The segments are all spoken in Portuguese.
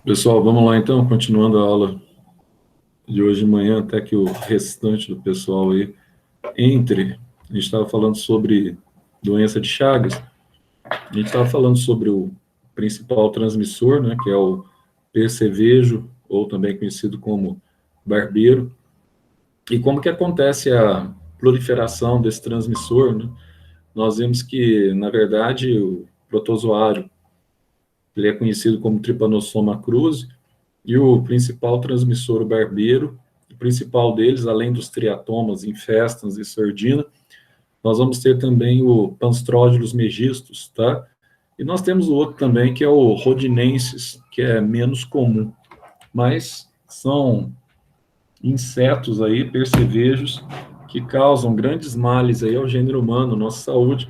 Pessoal, vamos lá então, continuando a aula de hoje de manhã, até que o restante do pessoal aí entre. A gente estava falando sobre doença de Chagas, a gente estava falando sobre o principal transmissor, né, que é o percevejo, ou também conhecido como barbeiro, e como que acontece a proliferação desse transmissor, né? Nós vemos que, na verdade, o protozoário, ele é conhecido como Trypanosoma cruzi, e o principal transmissor, o barbeiro, o principal deles, além dos triatomas, infestans e sordina, nós vamos ter também o Panstródilos megistus, tá? E nós temos o outro também, que é o Rhodinensis, que é menos comum, mas são insetos aí, percevejos, que causam grandes males aí ao gênero humano, nossa saúde,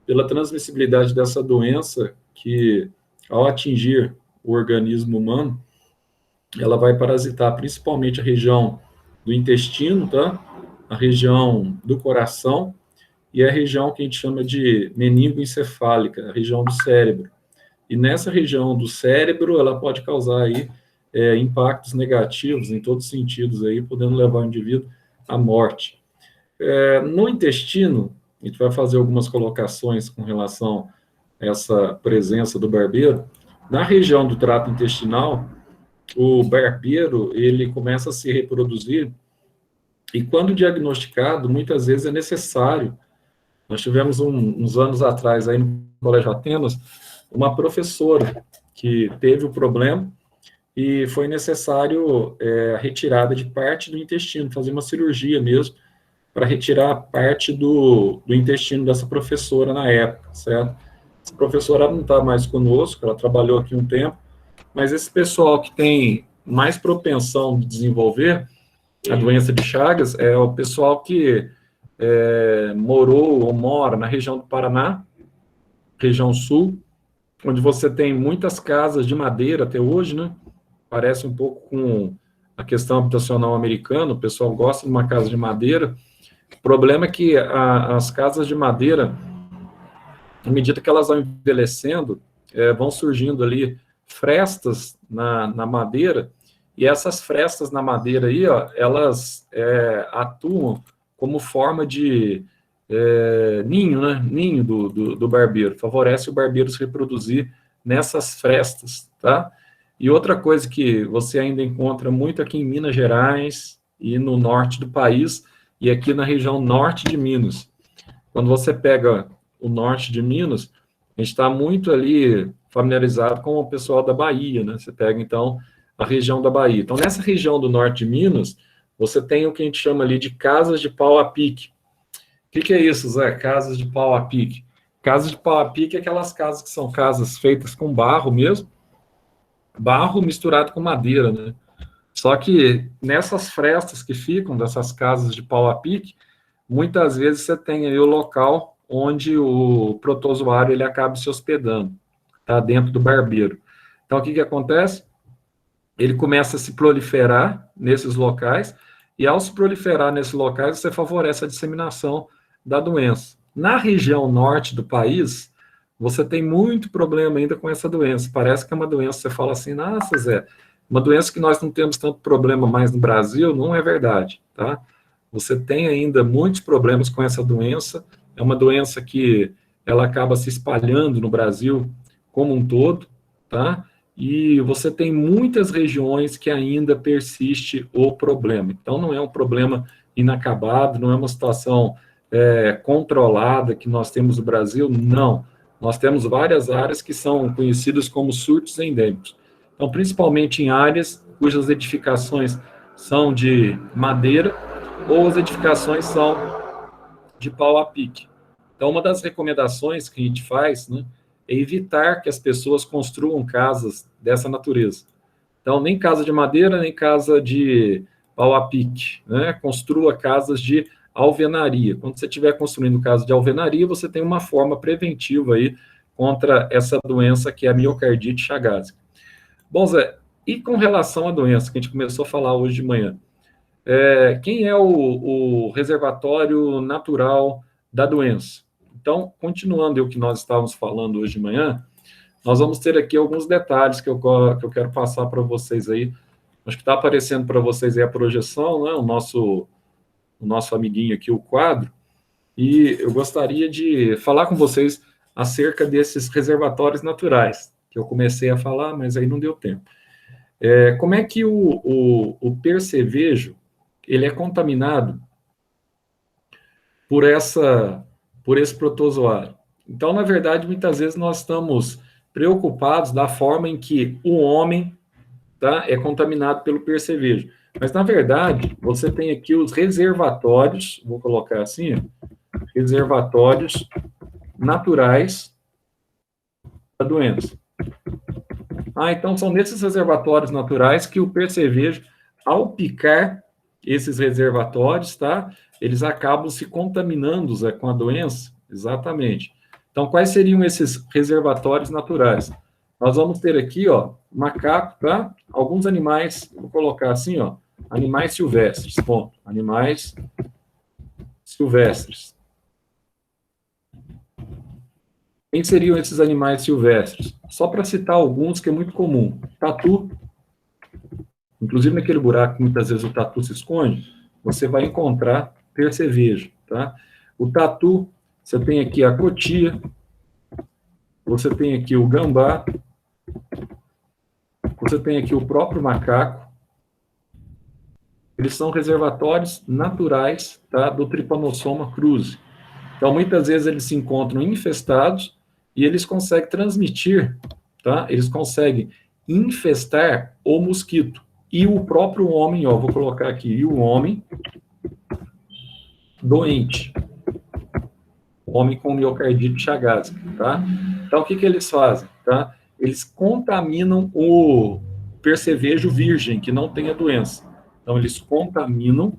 pela transmissibilidade dessa doença que, ao atingir o organismo humano, ela vai parasitar principalmente a região do intestino, tá? A região do coração e a região que a gente chama de meningoencefálica, a região do cérebro. E nessa região do cérebro, ela pode causar aí impactos negativos em todos os sentidos aí, podendo levar o indivíduo à morte. No intestino, a gente vai fazer algumas colocações com relação a essa presença do barbeiro. Na região do trato intestinal, o barbeiro, ele começa a se reproduzir e quando diagnosticado, muitas vezes é necessário. Nós tivemos uns anos atrás aí no Colégio Atenas, uma professora que teve o problema e foi necessário a retirada de parte do intestino, fazer uma cirurgia mesmo, para retirar parte do intestino dessa professora na época, certo? Essa professora não está mais conosco, ela trabalhou aqui um tempo, mas esse pessoal que tem mais propensão de desenvolver a doença de Chagas é o pessoal que morou ou mora na região do Paraná, região sul, onde você tem muitas casas de madeira até hoje, né? Parece um pouco com a questão habitacional americana, o pessoal gosta de uma casa de madeira. O problema é que as casas de madeira, à medida que elas vão envelhecendo, vão surgindo ali frestas na madeira, e essas frestas na madeira aí, ó, elas atuam como forma de ninho, né? Ninho do barbeiro. Favorece o barbeiro se reproduzir nessas frestas, tá? E outra coisa que você ainda encontra muito aqui em Minas Gerais e no norte do país, e aqui na região norte de Minas. Quando você pega o norte de Minas, a gente está muito ali familiarizado com o pessoal da Bahia, né? Você pega, então, a região da Bahia. Então, nessa região do norte de Minas, você tem o que a gente chama ali de casas de pau a pique. O que é isso, Zé? Casas de pau a pique. Casas de pau a pique é aquelas casas que são casas feitas com barro mesmo, barro misturado com madeira, né? Só que nessas frestas que ficam dessas casas de pau a pique, muitas vezes você tem aí o local onde o protozoário ele acaba se hospedando, tá? Dentro do barbeiro. Então, o que acontece? Ele começa a se proliferar nesses locais, e ao se proliferar nesses locais, você favorece a disseminação da doença. Na região norte do país, você tem muito problema ainda com essa doença. Parece que é uma doença, você fala assim, nossa, Zé, uma doença que nós não temos tanto problema mais no Brasil, não é verdade, tá? Você tem ainda muitos problemas com essa doença, é uma doença que ela acaba se espalhando no Brasil como um todo, tá? E você tem muitas regiões que ainda persiste o problema. Então, não é um problema inacabado, não é uma situação controlada que nós temos no Brasil, não. Nós temos várias áreas que são conhecidas como surtos endêmicos. Então, principalmente em áreas cujas edificações são de madeira ou as edificações são de pau a pique. Então, uma das recomendações que a gente faz, né, é evitar que as pessoas construam casas dessa natureza. Então, nem casa de madeira, nem casa de pau a pique, né? Construa casas de alvenaria. Quando você estiver construindo casa de alvenaria, você tem uma forma preventiva aí contra essa doença que é a miocardite chagásica. Bom, Zé, e com relação à doença que a gente começou a falar hoje de manhã, quem é o reservatório natural da doença? Então, continuando o que nós estávamos falando hoje de manhã, nós vamos ter aqui alguns detalhes que eu quero passar para vocês aí. Acho que está aparecendo para vocês aí a projeção, né? O nosso amiguinho aqui, o quadro. E eu gostaria de falar com vocês acerca desses reservatórios naturais, que eu comecei a falar, mas aí não deu tempo. Como é que o percevejo ele é contaminado por esse protozoário? Então, na verdade, muitas vezes nós estamos preocupados da forma em que o homem, tá, é contaminado pelo percevejo. Mas, na verdade, você tem aqui os reservatórios, vou colocar assim, reservatórios naturais da doença. Então são nesses reservatórios naturais que o percevejo, ao picar esses reservatórios, tá, eles acabam se contaminando com a doença. Exatamente. Então, quais seriam esses reservatórios naturais? Nós vamos ter aqui, ó, macaco, tá? Alguns animais, vou colocar assim, ó, animais silvestres, ponto. Animais silvestres. Quem seriam esses animais silvestres? Só para citar alguns que é muito comum. Tatu, inclusive naquele buraco que muitas vezes o tatu se esconde, você vai encontrar percevejo, tá? O tatu, você tem aqui a cotia, você tem aqui o gambá, você tem aqui o próprio macaco. Eles são reservatórios naturais, tá, do Trypanosoma cruzi. Então, muitas vezes eles se encontram infestados e eles conseguem transmitir, tá? Eles conseguem infestar o mosquito. E o próprio homem, ó, vou colocar aqui, e o homem doente. O homem com miocardite chagásica, tá? Então, o que eles fazem, tá? Eles contaminam o percevejo virgem, que não tem a doença. Então, eles contaminam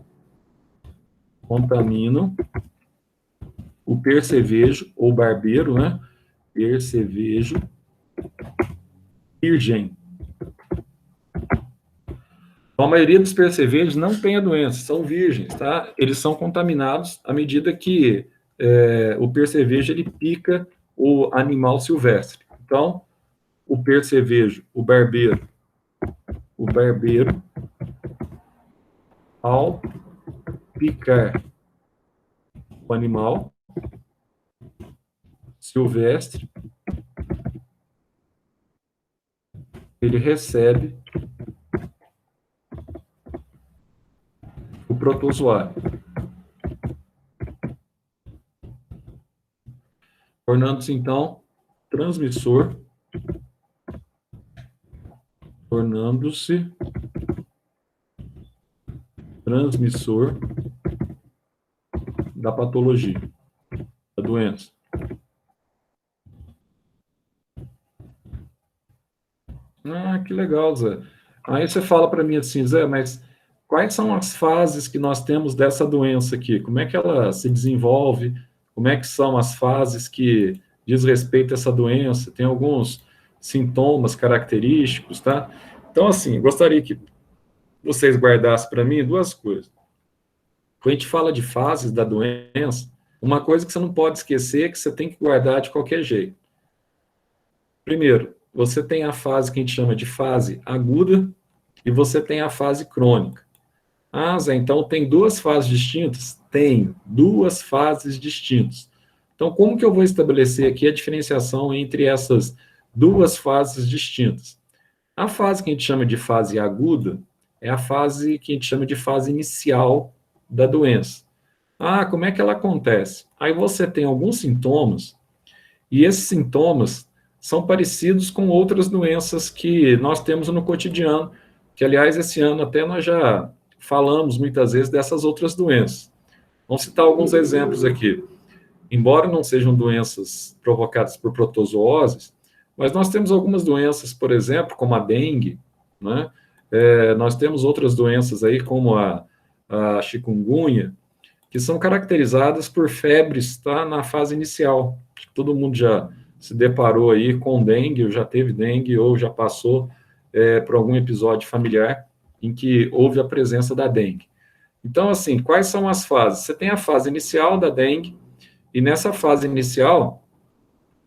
o percevejo, ou barbeiro, né? Percevejo virgem. Então, a maioria dos percevejos não tem a doença, são virgens, tá? Eles são contaminados à medida que o percevejo ele pica o animal silvestre. Então, o percevejo, o barbeiro, ao picar o animal silvestre, ele recebe o protozoário, tornando-se, então, transmissor da patologia, da doença. Que legal, Zé. Aí você fala para mim assim, Zé, mas quais são as fases que nós temos dessa doença aqui? Como é que ela se desenvolve? Como é que são as fases que diz respeito a essa doença? Tem alguns sintomas característicos, tá? Então, assim, gostaria que vocês guardassem para mim duas coisas. Quando a gente fala de fases da doença, uma coisa que você não pode esquecer é que você tem que guardar de qualquer jeito. Primeiro, você tem a fase que a gente chama de fase aguda e você tem a fase crônica. Zé, então tem duas fases distintas? Tem duas fases distintas. Então, como que eu vou estabelecer aqui a diferenciação entre essas duas fases distintas? A fase que a gente chama de fase aguda é a fase que a gente chama de fase inicial da doença. Como é que ela acontece? Aí você tem alguns sintomas, e esses sintomas são parecidos com outras doenças que nós temos no cotidiano, que, aliás, esse ano até nós já falamos muitas vezes dessas outras doenças. Vamos citar alguns exemplos aqui. Embora não sejam doenças provocadas por protozooses, mas nós temos algumas doenças, por exemplo, como a dengue, né? Nós temos outras doenças aí, como a chikungunya, que são caracterizadas por febres, tá, na fase inicial. Todo mundo já se deparou aí com dengue, ou já teve dengue, ou já passou por algum episódio familiar em que houve a presença da dengue. Então, assim, quais são as fases? Você tem a fase inicial da dengue, e nessa fase inicial,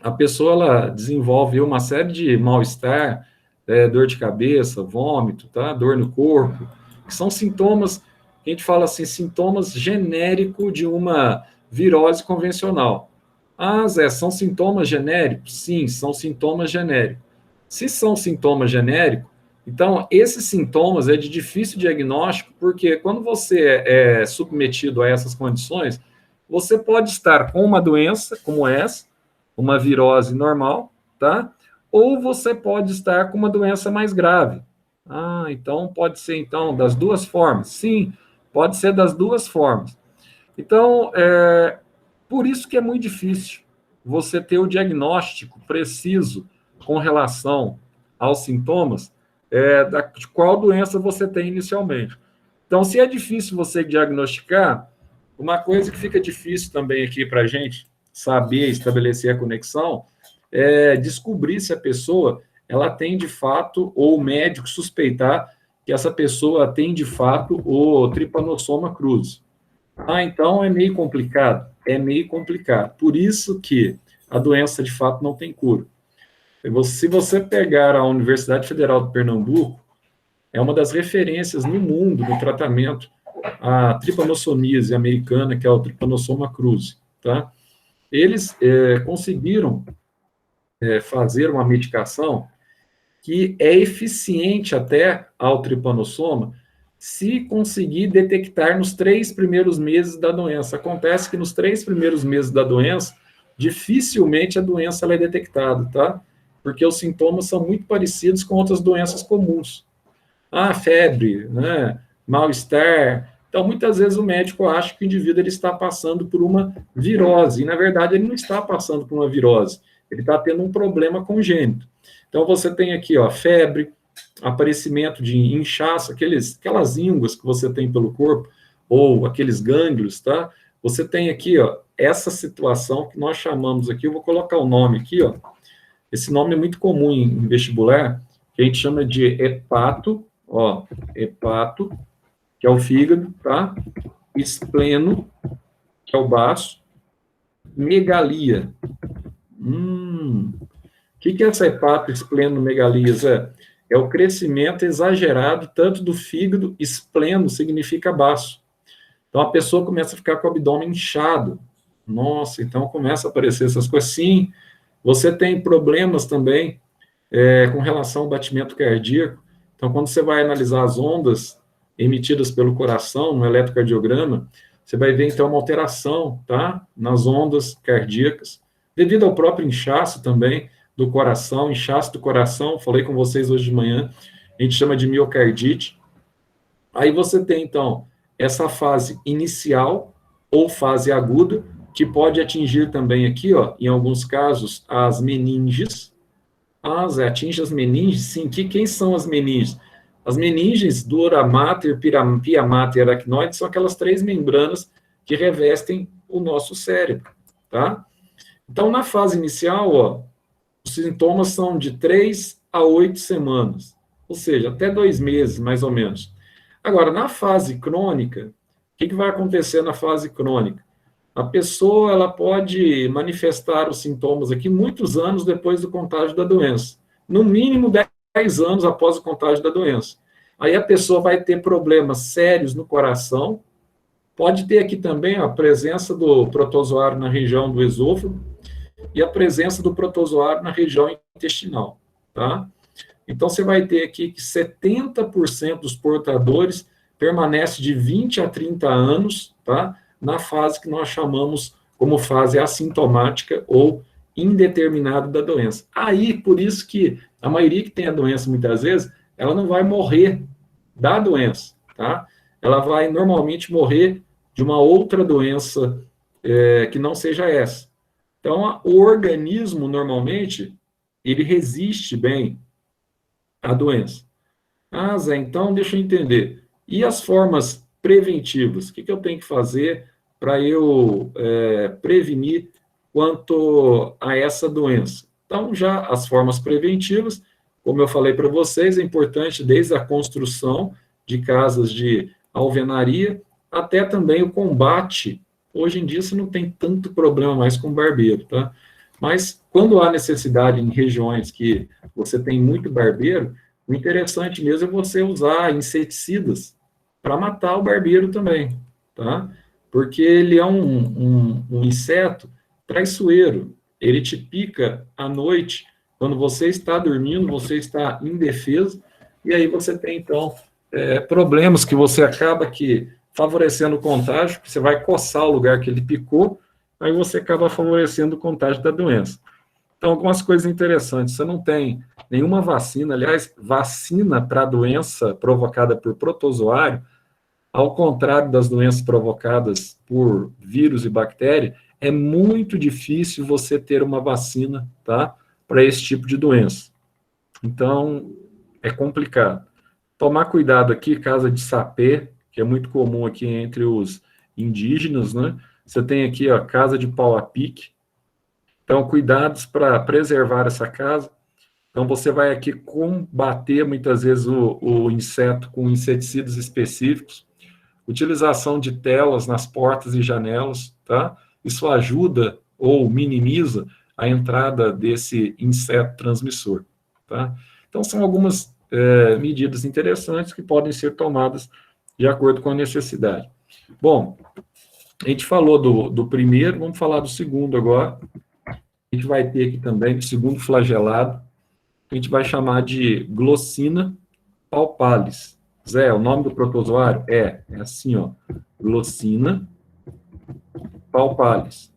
a pessoa ela desenvolve uma série de mal-estar, dor de cabeça, vômito, tá? Dor no corpo, que são sintomas, que a gente fala assim, sintomas genéricos de uma virose convencional. Ah, Zé, são sintomas genéricos? Sim, são sintomas genéricos. Se são sintomas genéricos, então esses sintomas é de difícil diagnóstico, porque quando você é submetido a essas condições, você pode estar com uma doença como essa, uma virose normal, tá? Ou você pode estar com uma doença mais grave. Ah, então pode ser então das duas formas. Sim, pode ser das duas formas. Então, por isso que é muito difícil você ter o diagnóstico preciso com relação aos sintomas de qual doença você tem inicialmente. Então, se é difícil você diagnosticar, uma coisa que fica difícil também aqui para a gente saber estabelecer a conexão é descobrir se a pessoa ela tem de fato, ou o médico suspeitar que essa pessoa tem de fato o Trypanosoma cruzi. Ah, então é meio complicado. É meio complicado. Por isso que a doença de fato não tem cura. Se você pegar a Universidade Federal de Pernambuco, é uma das referências no mundo no tratamento a tripanossomíase americana, que é o Trypanosoma cruzi, tá? Eles conseguiram fazer uma medicação que é eficiente até ao tripanossoma se conseguir detectar nos 3 primeiros meses da doença. Acontece que nos 3 primeiros meses da doença, dificilmente a doença ela é detectada, tá? Porque os sintomas são muito parecidos com outras doenças comuns. Ah, febre, né? Mal-estar. Então, muitas vezes o médico acha que o indivíduo ele está passando por uma virose, e na verdade ele não está passando por uma virose, ele está tendo um problema congênito. Então, você tem aqui, ó, febre, aparecimento de inchaço, aquelas ínguas que você tem pelo corpo, ou aqueles gânglios, tá? Você tem aqui, ó, essa situação que nós chamamos aqui, eu vou colocar o nome aqui, ó. Esse nome é muito comum em vestibular, que a gente chama de hepato, ó, hepato, que é o fígado, tá? Espleno, que é o baço, megalia. Que é essa hepatoesplenomegalia, Zé? É o crescimento exagerado tanto do fígado, espleno significa baço. Então a pessoa começa a ficar com o abdômen inchado. Nossa, então começa a aparecer essas coisas. Sim, você tem problemas também com relação ao batimento cardíaco. Então, quando você vai analisar as ondas emitidas pelo coração no eletrocardiograma, você vai ver, então, uma alteração, tá? Nas ondas cardíacas, devido ao próprio inchaço também do coração, inchaço do coração, falei com vocês hoje de manhã, a gente chama de miocardite. Aí você tem, então, essa fase inicial ou fase aguda, que pode atingir também aqui, ó, em alguns casos, as meninges. Ah, Zé, atinge as meninges? Sim. Quem são as meninges? As meninges, dura mater, pia mater e aracnoide, são aquelas 3 membranas que revestem o nosso cérebro, tá? Então, na fase inicial, ó, os sintomas são de 3 a 8 semanas, ou seja, até 2 meses, mais ou menos. Agora, na fase crônica, o que vai acontecer na fase crônica? A pessoa ela pode manifestar os sintomas aqui muitos anos depois do contágio da doença. No mínimo 10 anos após o contágio da doença. Aí a pessoa vai ter problemas sérios no coração, pode ter aqui também a presença do protozoário na região do esôfago e a presença do protozoário na região intestinal, tá? Então, você vai ter aqui que 70% dos portadores permanece de 20 a 30 anos, tá? Na fase que nós chamamos como fase assintomática ou indeterminada da doença. Aí, por isso que a maioria que tem a doença, muitas vezes, ela não vai morrer da doença, tá? Ela vai normalmente morrer de uma outra doença que não seja essa. Então, o organismo, normalmente, ele resiste bem à doença. Ah, Zé, então deixa eu entender. E as formas preventivas? O que eu tenho que fazer para eu prevenir quanto a essa doença? Então, já as formas preventivas, como eu falei para vocês, é importante desde a construção de casas de alvenaria até também o combate. Hoje em dia você não tem tanto problema mais com barbeiro, tá? Mas quando há necessidade em regiões que você tem muito barbeiro, o interessante mesmo é você usar inseticidas para matar o barbeiro também, tá? Porque ele é um inseto traiçoeiro. Ele te pica à noite, quando você está dormindo, você está indefeso, e aí você tem, então, problemas que você acaba que favorecendo o contágio, que você vai coçar o lugar que ele picou, aí você acaba favorecendo o contágio da doença. Então, algumas coisas interessantes. Você não tem nenhuma vacina, aliás, vacina para doença provocada por protozoário, ao contrário das doenças provocadas por vírus e bactéria, é muito difícil você ter uma vacina, tá, para esse tipo de doença. Então, é complicado. Tomar cuidado aqui, casa de sapê, que é muito comum aqui entre os indígenas, né? Você tem aqui a casa de pau a pique. Então, cuidados para preservar essa casa. Então, você vai aqui combater, muitas vezes, o inseto com inseticidas específicos. Utilização de telas nas portas e janelas, tá? Isso ajuda ou minimiza a entrada desse inseto transmissor, tá? Então, são algumas medidas interessantes que podem ser tomadas de acordo com a necessidade. Bom, a gente falou do primeiro, vamos falar do segundo agora. A gente vai ter aqui também o segundo flagelado, que a gente vai chamar de Glossina palpalis. Zé, o nome do protozoário é assim, ó, Glossina palpalis.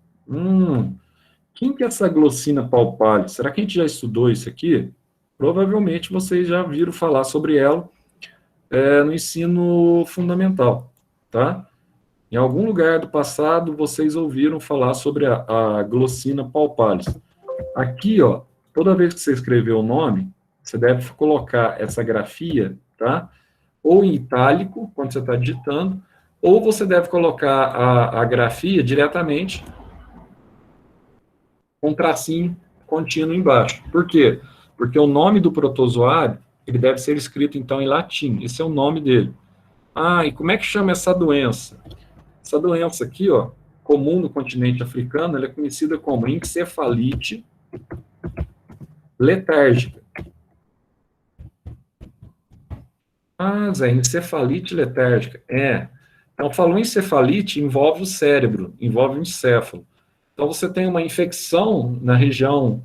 Quem que é essa Glossina palpalis? Será que a gente já estudou isso aqui? Provavelmente vocês já viram falar sobre ela no ensino fundamental, tá? Em algum lugar do passado, vocês ouviram falar sobre a Glossina palpalis. Aqui, ó, toda vez que você escrever o nome, você deve colocar essa grafia, tá? Ou em itálico, quando você está digitando, ou você deve colocar a grafia diretamente com um tracinho contínuo embaixo. Por quê? Porque o nome do protozoário, ele deve ser escrito, então, em latim. Esse é o nome dele. Ah, e como é que chama essa doença? Essa doença aqui, ó, comum no continente africano, ela é conhecida como encefalite letárgica. Ah, Zé, encefalite letárgica. Então, falou encefalite, envolve o cérebro, envolve o encéfalo. Então, você tem uma infecção na região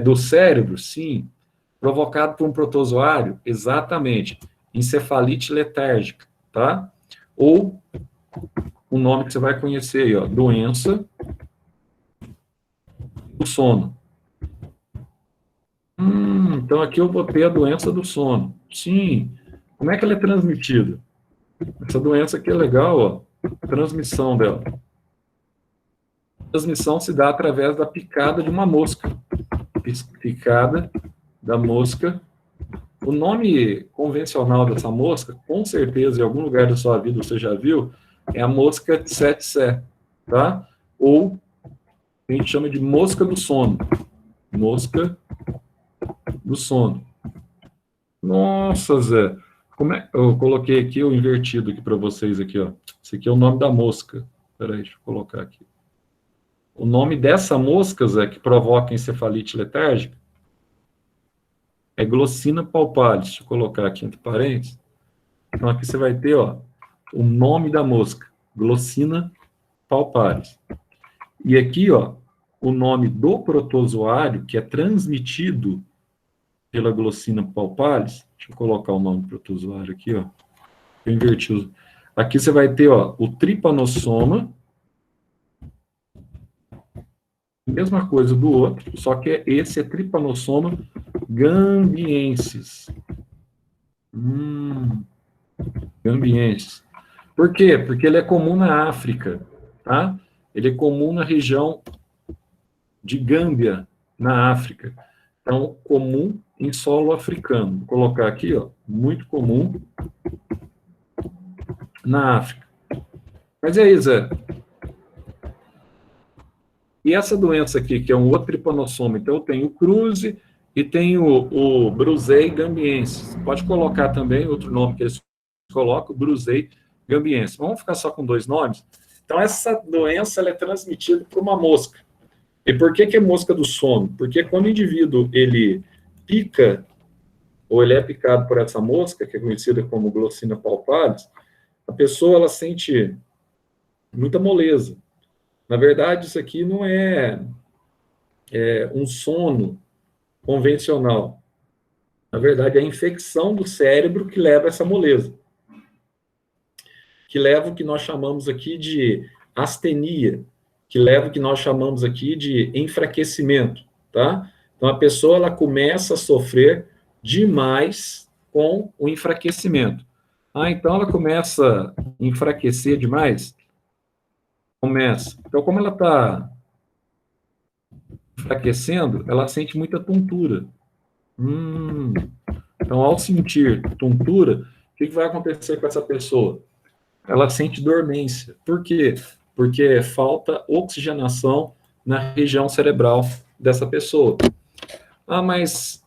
do cérebro, sim, provocado por um protozoário, exatamente, encefalite letárgica, tá? Ou o nome que você vai conhecer aí, ó, doença do sono. Então, aqui eu botei a doença do sono. Sim. Como é que ela é transmitida? Essa doença aqui é legal, ó, a transmissão dela. A transmissão se dá através da picada de uma mosca. Picada da mosca. O nome convencional dessa mosca, com certeza, em algum lugar da sua vida você já viu, é a mosca tsetse, tá? Ou a gente chama de mosca do sono. Mosca do sono. Nossa, Zé. Eu coloquei aqui o invertido aqui para vocês aqui, ó. Esse aqui é o nome da mosca. Peraí, deixa eu colocar aqui. O nome dessa mosca, Zé, que provoca encefalite letárgica, é Glossina palpalis. Deixa eu colocar aqui entre parênteses. Então, aqui você vai ter, ó, o nome da mosca, Glossina palpalis. E aqui, ó, o nome do protozoário que é transmitido pela Glossina palpalis. Deixa eu colocar o nome do protozoário aqui, ó. Eu inverti. Aqui você vai ter, ó, o tripanossoma. Mesma coisa do outro, só que esse é Trypanosoma gambiensis. Gambiensis. Por quê? Porque ele é comum na África, tá? Ele é comum na região de Gâmbia, na África. Então, comum em solo africano. Vou colocar aqui, ó, muito comum na África. Mas aí, Zé, e essa doença aqui, que é um outro tripanossoma, então eu tenho o cruze e tenho o Brusei gambiensis. Pode colocar também outro nome que eles colocam, Brusei gambiensis. Vamos ficar só com dois nomes? Então, essa doença ela é transmitida por uma mosca. E por que que é mosca do sono? Porque quando o indivíduo, ele pica, ou ele é picado por essa mosca, que é conhecida como Glossina palpalis, a pessoa, ela sente muita moleza. Na verdade, isso aqui não é um sono convencional. Na verdade, é a infecção do cérebro que leva a essa moleza, que leva o que nós chamamos aqui de astenia, que leva o que nós chamamos aqui de enfraquecimento, tá? Então, a pessoa, ela começa a sofrer demais com o enfraquecimento. Ah, então ela começa a enfraquecer demais? Começa. Então, como ela está enfraquecendo, ela sente muita tontura. Então, ao sentir tontura, o que vai acontecer com essa pessoa? Ela sente dormência. Por quê? Porque falta oxigenação na região cerebral dessa pessoa. Ah, mas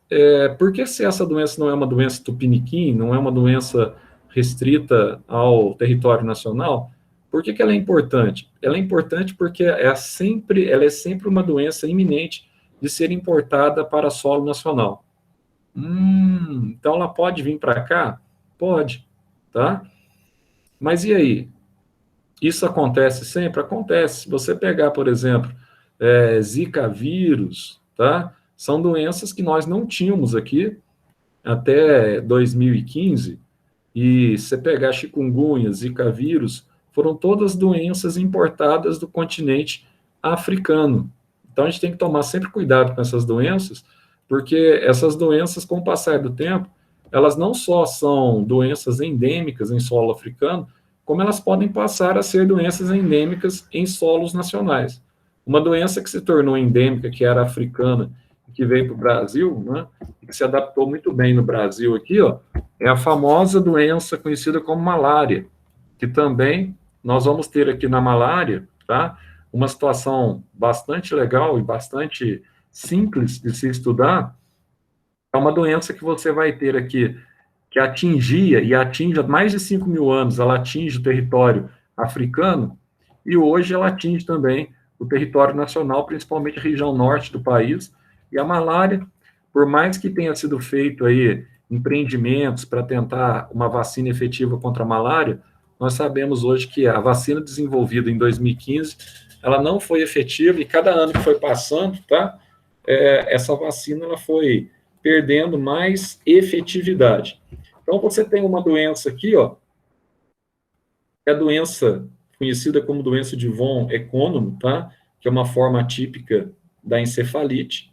por que se essa doença não é uma doença tupiniquim, não é uma doença restrita ao território nacional? Por que que ela é importante? Ela é importante porque ela é sempre uma doença iminente de ser importada para solo nacional. Então ela pode vir para cá? Pode, tá? Mas e aí? Isso acontece sempre? Acontece. Se você pegar, por exemplo, Zika vírus, tá? São doenças que nós não tínhamos aqui até 2015, e se você pegar chikungunya, Zika vírus, foram todas doenças importadas do continente africano. Então a gente tem que tomar sempre cuidado com essas doenças, porque essas doenças, com o passar do tempo, elas não só são doenças endêmicas em solo africano, como elas podem passar a ser doenças endêmicas em solos nacionais. Uma doença que se tornou endêmica, que era africana, que veio para o Brasil, né, e que se adaptou muito bem no Brasil aqui, ó, é a famosa doença conhecida como malária, que também nós vamos ter aqui na malária, tá, uma situação bastante legal e bastante simples de se estudar. É uma doença que você vai ter aqui, que atingia e atinge há mais de 5 mil anos, ela atinge o território africano, e hoje ela atinge também o território nacional, principalmente a região norte do país. E a malária, por mais que tenha sido feito aí empreendimentos para tentar uma vacina efetiva contra a malária, nós sabemos hoje que a vacina desenvolvida em 2015, ela não foi efetiva, e cada ano que foi passando, tá, essa vacina ela foi perdendo mais efetividade. Então, você tem uma doença aqui, ó, que é a doença conhecida como doença de von Econom, tá? Que é uma forma atípica da encefalite,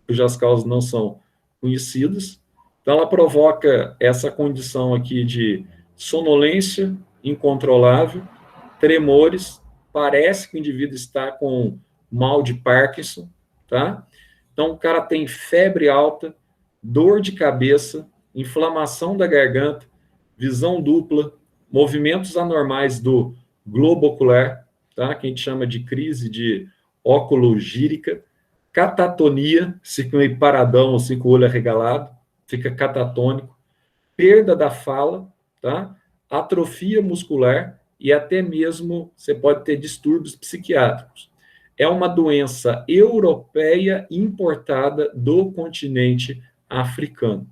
cujas causas não são conhecidas. Então, ela provoca essa condição aqui de sonolência incontrolável, tremores, parece que o indivíduo está com mal de Parkinson, tá? Então, o cara tem febre alta, dor de cabeça, inflamação da garganta, visão dupla, movimentos anormais do globo ocular, tá? Que a gente chama de crise de óculo-gírica, catatonia, fica meio paradão, assim, com o olho arregalado, fica catatônico, perda da fala, tá? Atrofia muscular e até mesmo você pode ter distúrbios psiquiátricos. É uma doença europeia importada do continente africano.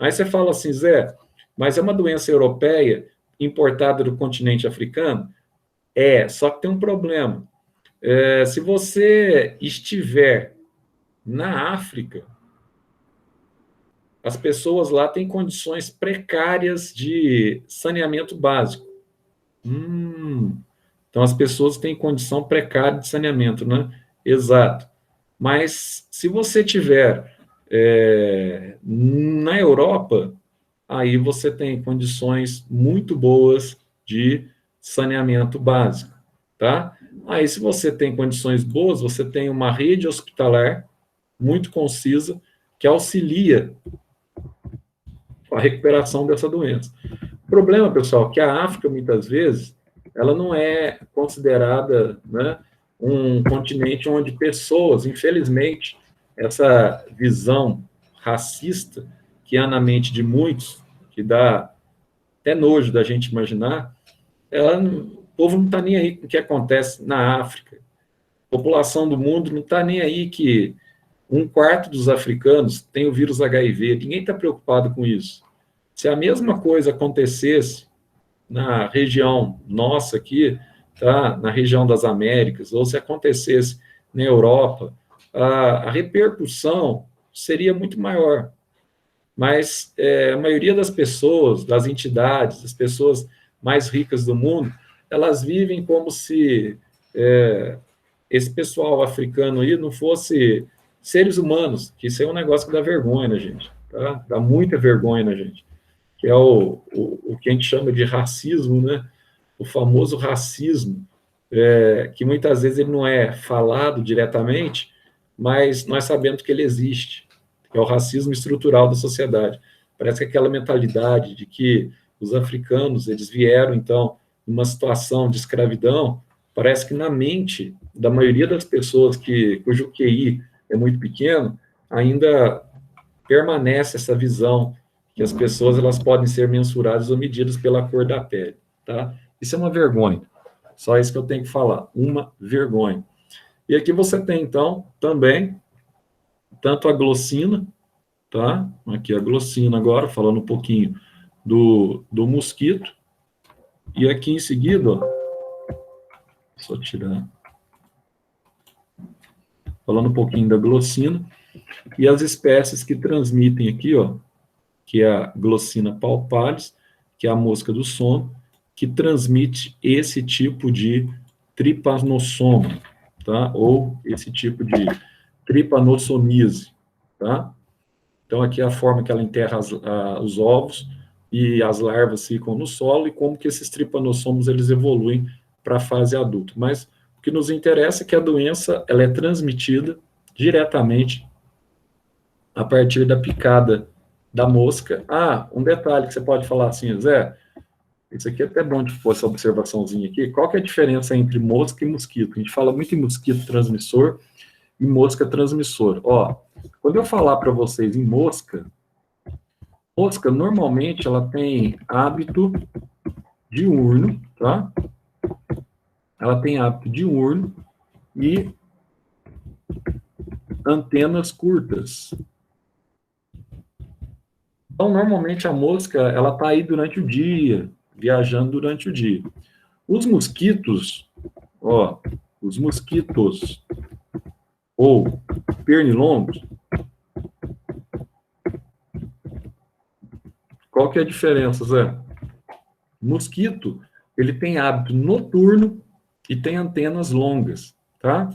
Aí você fala assim, Zé, mas é uma doença europeia importada do continente africano? Só que tem um problema. Se você estiver na África, as pessoas lá têm condições precárias de saneamento básico. Então, as pessoas têm condição precária de saneamento, né? Exato. Mas, se você tiver na Europa, aí você tem condições muito boas de saneamento básico, tá? Aí, se você tem condições boas, você tem uma rede hospitalar muito concisa que auxilia a recuperação dessa doença. O problema, pessoal, é que a África, muitas vezes, ela não é considerada, né, um continente onde pessoas, infelizmente, essa visão racista que há na mente de muitos, que dá até nojo da gente imaginar, o povo não está nem aí com o que acontece na África. A população do mundo não está nem aí que um quarto dos africanos tem o vírus HIV. Ninguém está preocupado com isso. Se a mesma coisa acontecesse na região nossa aqui, tá? Na região das Américas, ou se acontecesse na Europa, a repercussão seria muito maior. Mas a maioria das pessoas, das entidades, das pessoas mais ricas do mundo, elas vivem como se esse pessoal africano aí não fosse seres humanos, que isso é um negócio que dá vergonha na gente, tá? Dá muita vergonha na gente, que é o que a gente chama de racismo, né? O famoso racismo, que muitas vezes ele não é falado diretamente, mas nós sabemos que ele existe, que é o racismo estrutural da sociedade. Parece que aquela mentalidade de que os africanos, eles vieram, então, numa situação de escravidão, parece que na mente da maioria das pessoas cujo QI é muito pequeno, ainda permanece essa visão que as pessoas elas podem ser mensuradas ou medidas pela cor da pele, tá? Isso é uma vergonha. Só isso que eu tenho que falar, uma vergonha. E aqui você tem, então, também, tanto a glossina, tá? Aqui a glossina agora, falando um pouquinho do mosquito. E aqui em seguida, ó, só tirar. Falando um pouquinho da glossina. E as espécies que transmitem aqui, ó, que é a Glossina palpalis, que é a mosca do sono, que transmite esse tipo de tripanossoma, tá? Ou esse tipo de tripanossomise, tá? Então, aqui é a forma que ela enterra os ovos e as larvas ficam no solo e como que esses tripanossomos eles evoluem para a fase adulta. Mas o que nos interessa é que a doença ela é transmitida diretamente a partir da picada da mosca. Ah, um detalhe que você pode falar assim, Zé, isso aqui é até bom de pôr essa observaçãozinha aqui. Qual que é a diferença entre mosca e mosquito? A gente fala muito em mosquito transmissor e mosca transmissor. Ó, quando eu falar para vocês em mosca, mosca normalmente ela tem hábito diurno, tá? Ela tem hábito diurno e antenas curtas. Então, normalmente a mosca ela está aí durante o dia, viajando durante o dia. Os mosquitos, ó, os mosquitos ou pernilongos, qual que é a diferença, Zé? Mosquito, ele tem hábito noturno e tem antenas longas, tá?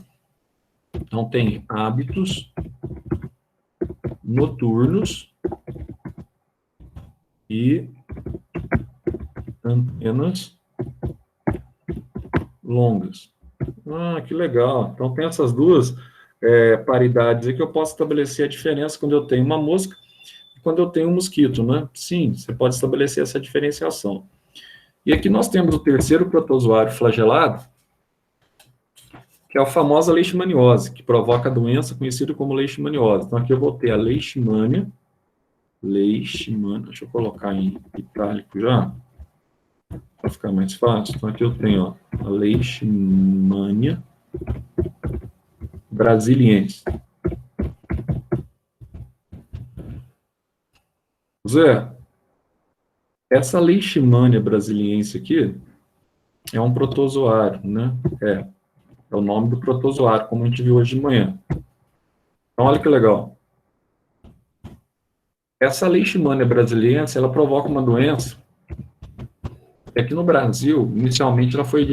Então, tem hábitos noturnos e antenas longas. Ah, que legal. Então, tem essas duas paridades aí que eu posso estabelecer a diferença quando eu tenho uma mosca e quando eu tenho um mosquito, né? Sim, você pode estabelecer essa diferenciação. E aqui nós temos o terceiro protozoário flagelado, que é a famosa leishmaniose, que provoca a doença conhecida como leishmaniose. Então, aqui eu vou ter a leishmania, deixa eu colocar em itálico já, para ficar mais fácil. Então, aqui eu tenho ó, a leishmania brasiliense. Zé, essa leishmania brasiliense aqui é um protozoário, né? É o nome do protozoário, como a gente viu hoje de manhã. Então, olha que legal. Essa leishmania brasiliense, ela provoca uma doença. É que no Brasil, inicialmente, ela foi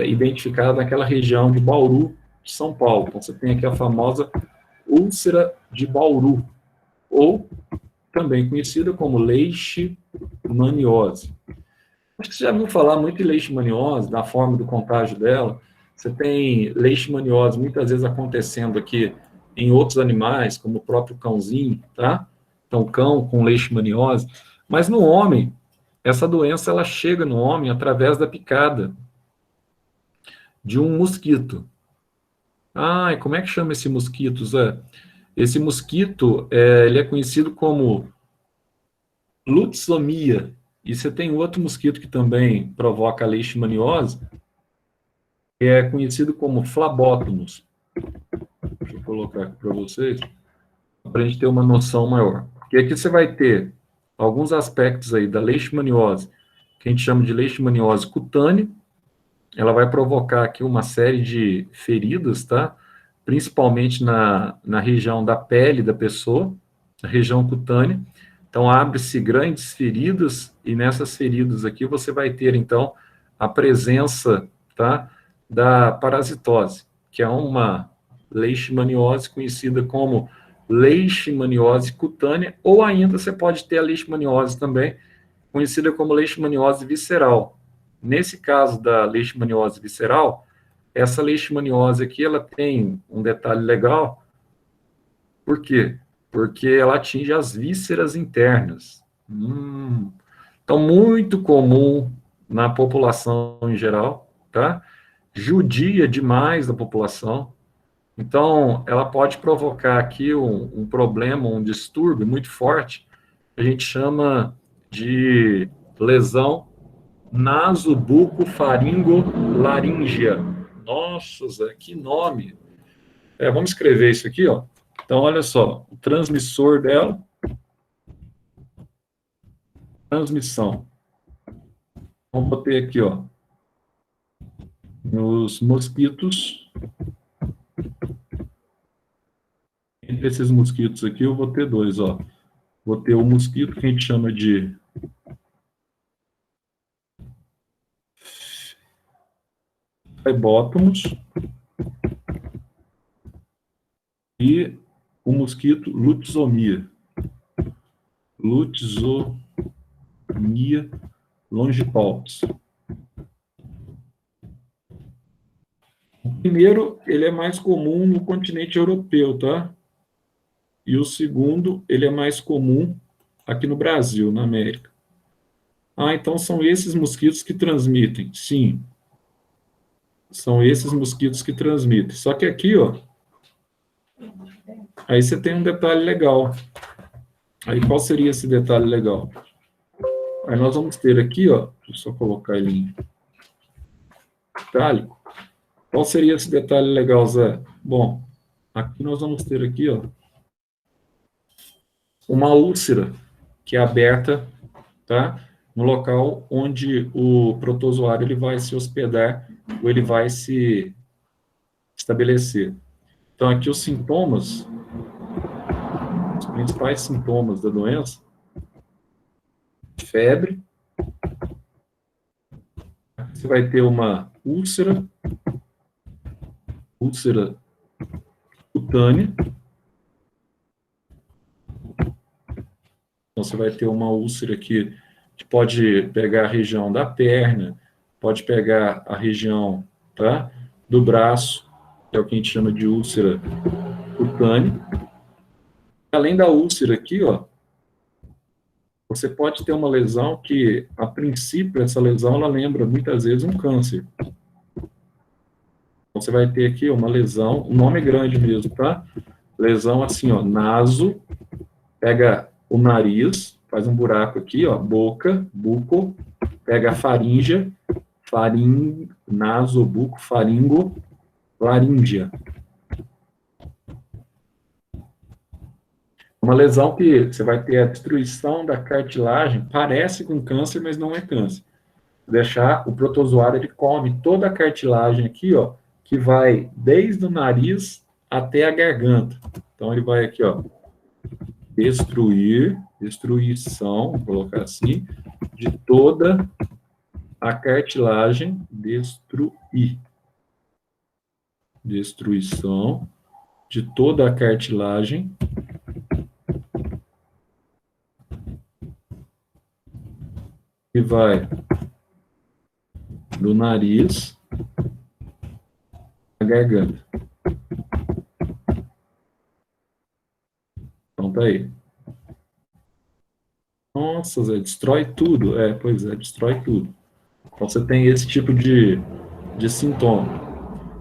identificada naquela região de Bauru, de São Paulo. Então, você tem aqui a famosa úlcera de Bauru, ou também conhecida como leishmaniose. Acho que você já viu falar muito em leishmaniose, da forma do contágio dela. Você tem leishmaniose muitas vezes acontecendo aqui em outros animais, como o próprio cãozinho, tá? Então, cão com leishmaniose. Mas no homem, essa doença ela chega no homem através da picada de um mosquito. Ah, e como é que chama esse mosquito, Zé? Esse mosquito, ele é conhecido como lutzomia. E você tem outro mosquito que também provoca a leishmaniose, é conhecido como flebótomos. Deixa eu colocar aqui para vocês, para a gente ter uma noção maior. Porque aqui você vai ter alguns aspectos aí da leishmaniose, que a gente chama de leishmaniose cutânea. Ela vai provocar aqui uma série de feridas, tá? Principalmente na região da pele da pessoa, na região cutânea. Então, abre-se grandes feridas, e nessas feridas aqui você vai ter, então, a presença, tá, da parasitose, que é uma leishmaniose conhecida como leishmaniose cutânea, ou ainda você pode ter a leishmaniose também, conhecida como leishmaniose visceral. Nesse caso da leishmaniose visceral, essa leishmaniose aqui, ela tem um detalhe legal. Por quê? Porque ela atinge as vísceras internas. Então, muito comum na população em geral, tá? Judia demais da população. Então, ela pode provocar aqui um problema, um distúrbio muito forte, que a gente chama de lesão nasobucofaringolaríngea. Nossa, Zé, que nome! Vamos escrever isso aqui, ó. Então, olha só, o transmissor dela, transmissão. Vamos botar aqui, ó, nos mosquitos. Entre esses mosquitos aqui, eu vou ter dois, ó. Vou ter o mosquito que a gente chama de flebótomos e o mosquito lutzomia. Lutzomia longipalpis. O primeiro, ele é mais comum no continente europeu, tá? E o segundo, ele é mais comum aqui no Brasil, na América. Ah, então são esses mosquitos que transmitem. Sim. São esses mosquitos que transmitem. Só que aqui, ó, aí você tem um detalhe legal. Aí qual seria esse detalhe legal? Aí nós vamos ter aqui, ó, deixa eu só colocar ele em itálico. Qual seria esse detalhe legal, Zé? Bom, aqui nós vamos ter aqui, ó, uma úlcera que é aberta, tá? No local onde o protozoário ele vai se hospedar ou ele vai se estabelecer. Então, aqui os sintomas, os principais sintomas da doença: febre, você vai ter uma úlcera cutânea. Então, você vai ter uma úlcera aqui que pode pegar a região da perna, pode pegar a região, tá, do braço, que é o que a gente chama de úlcera cutânea. Além da úlcera aqui, ó, você pode ter uma lesão que, a princípio, essa lesão, ela lembra muitas vezes um câncer. Então, você vai ter aqui uma lesão, o nome é grande mesmo, tá? Lesão assim, ó, naso, pega o nariz, faz um buraco aqui, ó, boca, buco, pega a faríngea, naso, buco, faringo, laríngea. Uma lesão que você vai ter a destruição da cartilagem, parece com câncer, mas não é câncer. Deixar o protozoário, ele come toda a cartilagem aqui, ó, que vai desde o nariz até a garganta. Então, ele vai aqui, ó, destruição, vou colocar assim, de toda a cartilagem, destruição de toda a cartilagem que vai do nariz à garganta. Então, tá aí. Nossa, Zé, destrói tudo. Pois é, destrói tudo. Então, você tem esse tipo de sintoma.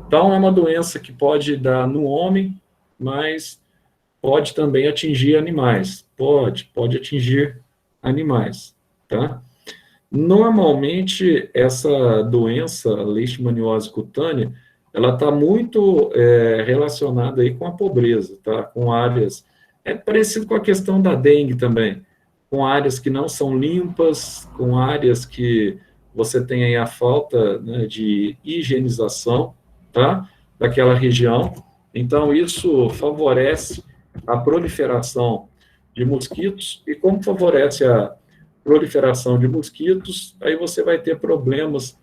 Então, é uma doença que pode dar no homem, mas pode também atingir animais. Pode atingir animais, tá? Normalmente, essa doença, a leishmaniose cutânea, ela está muito relacionada aí com a pobreza, tá? Com áreas, é parecido com a questão da dengue também, com áreas que não são limpas, com áreas que você tem aí a falta, né, de higienização, tá? Daquela região. Então, isso favorece a proliferação de mosquitos, e como favorece a proliferação de mosquitos, aí você vai ter problemas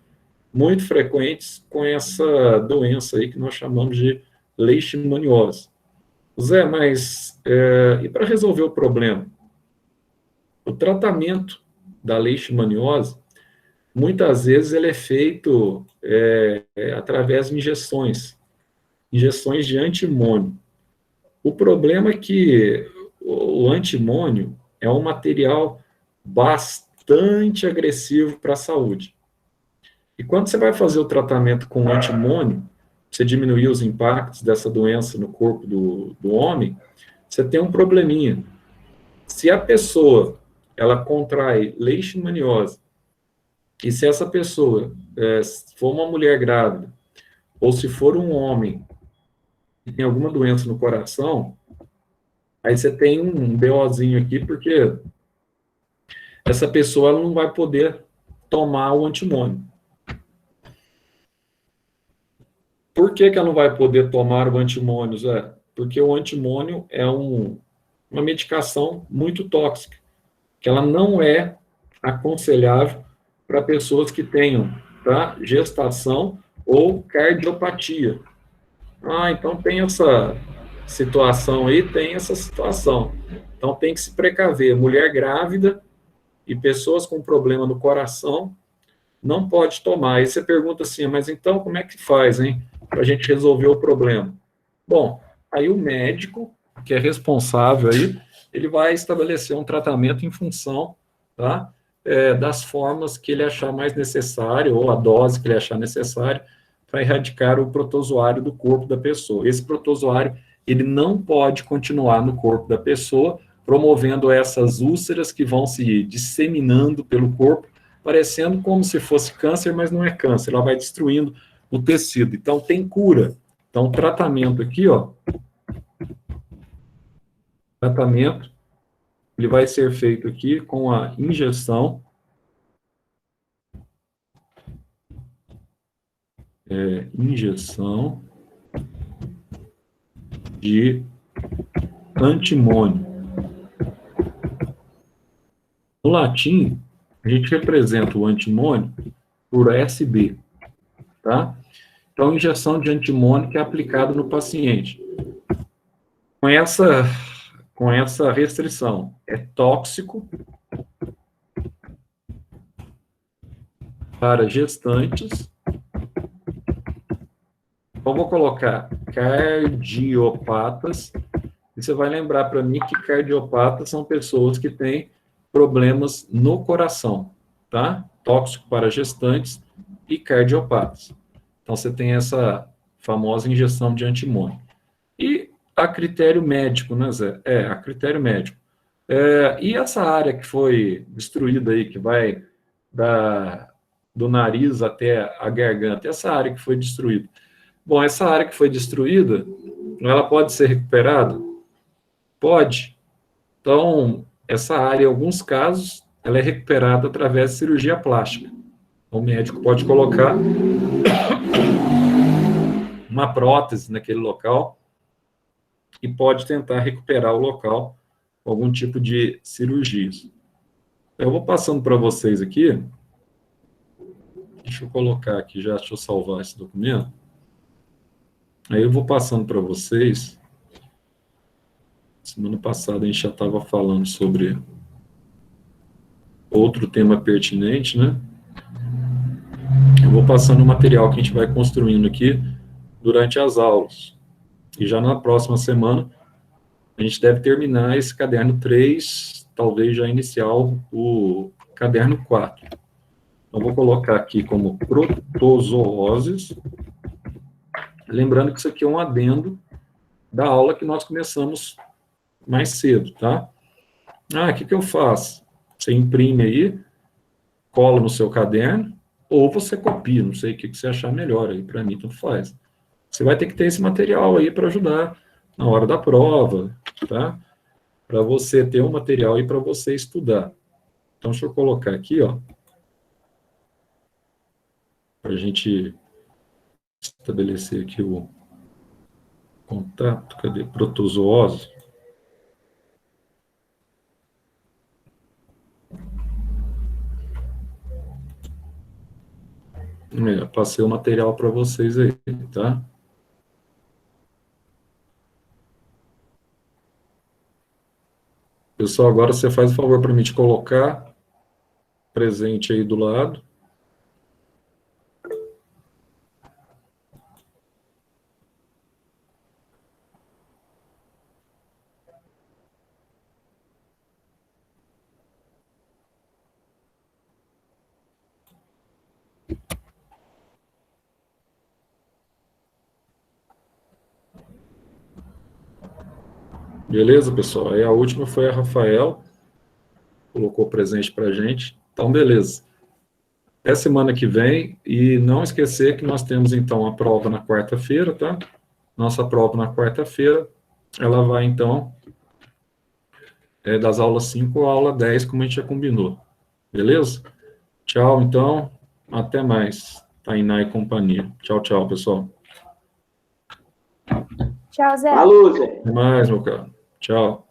muito frequentes com essa doença aí que nós chamamos de leishmaniose. Zé, mas e para resolver o problema? O tratamento da leishmaniose, muitas vezes ele é feito através de injeções de antimônio. O problema é que o antimônio é um material bastante agressivo para a saúde. E quando você vai fazer o tratamento com antimônio, você diminuir os impactos dessa doença no corpo do homem, você tem um probleminha. Se a pessoa ela contrai leishmaniose, e se essa pessoa for uma mulher grávida, ou se for um homem que tem alguma doença no coração, aí você tem um BOzinho aqui, porque essa pessoa ela não vai poder tomar o antimônio. Por que ela não vai poder tomar o antimônio, Zé? Porque o antimônio é uma medicação muito tóxica, que ela não é aconselhável para pessoas que tenham, tá, gestação ou cardiopatia. Ah, então tem essa situação aí, tem essa situação. Então tem que se precaver. Mulher grávida e pessoas com problema no coração não pode tomar. Aí você pergunta assim, mas então como é que faz, hein, para a gente resolver o problema? Bom, aí o médico, que é responsável aí, ele vai estabelecer um tratamento em função, tá, das formas que ele achar mais necessário, ou a dose que ele achar necessária, para erradicar o protozoário do corpo da pessoa. Esse protozoário, ele não pode continuar no corpo da pessoa, promovendo essas úlceras que vão se disseminando pelo corpo, parecendo como se fosse câncer, mas não é câncer, ela vai destruindo o tecido. Então, tem cura. Então, o tratamento aqui, ó, tratamento, ele vai ser feito aqui com a injeção, injeção de antimônio. No latim, a gente representa o antimônio por SB, tá? Então, injeção de antimônio que é aplicado no paciente. Com essa restrição, é tóxico para gestantes. Então, vou colocar cardiopatas, e você vai lembrar para mim que cardiopatas são pessoas que têm problemas no coração, tá? Tóxico para gestantes e cardiopatas. Então, você tem essa famosa injeção de antimônio. E a critério médico, né, Zé? A critério médico. E essa área que foi destruída aí, que vai do nariz até a garganta, essa área que foi destruída. Bom, essa área que foi destruída, ela pode ser recuperada? Pode. Então, essa área, em alguns casos, ela é recuperada através de cirurgia plástica. O médico pode colocar uma prótese naquele local e pode tentar recuperar o local com algum tipo de cirurgia. Eu vou passando para vocês aqui. Deixa eu colocar aqui já, deixa eu salvar esse documento. Aí eu vou passando para vocês. Semana passada a gente já estava falando sobre outro tema pertinente, né? Eu vou passando o material que a gente vai construindo aqui durante as aulas. E já na próxima semana, a gente deve terminar esse caderno 3, talvez já iniciar o caderno 4. Então, vou colocar aqui como protozooses. Lembrando que isso aqui é um adendo da aula que nós começamos mais cedo, tá? O que eu faço? Você imprime aí, cola no seu caderno, ou você copia, não sei o que você achar melhor aí, para mim tanto faz. Você vai ter que ter esse material aí para ajudar na hora da prova, tá? Para você ter um material aí para você estudar. Então, deixa eu colocar aqui, ó, para a gente estabelecer aqui o contato, cadê? Protozoose. Passei o material para vocês aí, tá? Pessoal, agora você faz o favor para mim de colocar presente aí do lado. Beleza, pessoal? Aí a última foi a Rafael, colocou presente para a gente. Então, beleza. Até semana que vem, e não esquecer que nós temos, então, a prova na quarta-feira, tá? Nossa prova na quarta-feira, ela vai, então, das aulas 5 à aula 10, como a gente já combinou. Beleza? Tchau, então. Até mais. Tainá e companhia. Tchau, tchau, pessoal. Tchau, Zé. Falou, Zé. Até mais, meu caro. Tchau.